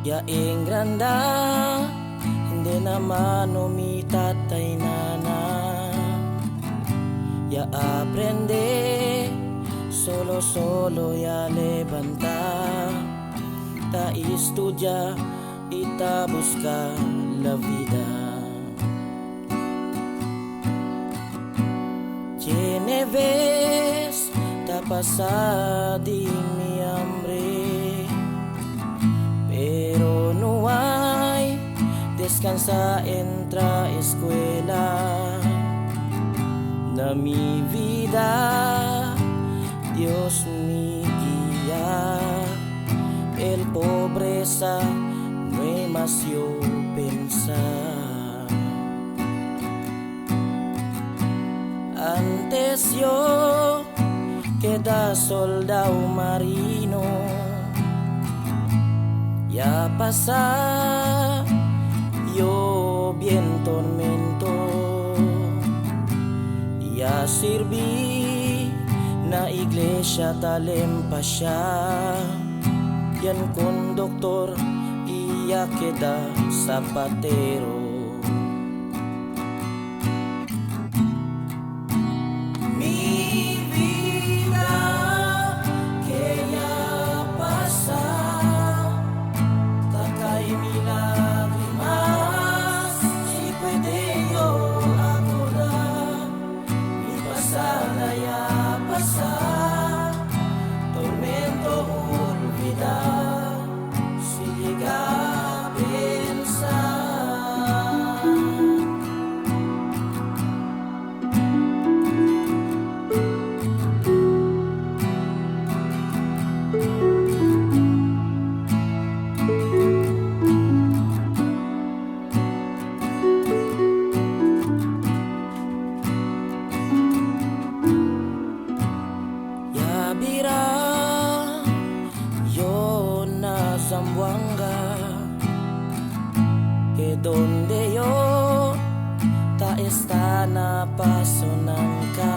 Yaing granda, hindi naman umitatay nana. Ya aprende, solo ya levanta. Ta estudia y ta busca la vida. Tiene vez, ta pasa di mi hambre, pero no hay descansa entra escuela. Na mi vida Dios mi guía, el pobreza no es más yo pensar. Antes yo queda soldado marino, ya pasa yo bien tormento. Ya sirvi na iglesia talempa siya, yan konduktor iya queda zapatero. Zamboanga, que donde yo ta está na paso nangka.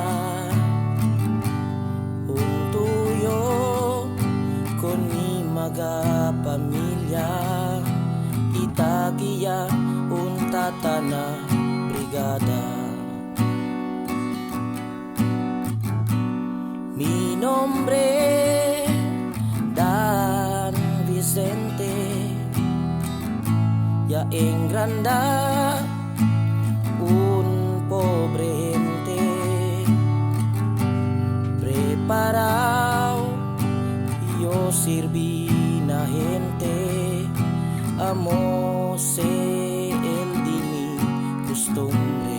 Un tuyo con mi maga pamilya, itagiya un tatana brigada. Mi nombre Vicente, ya en granda un pobre gente, preparado yo sirví na gente, amo se el di mi costumbre.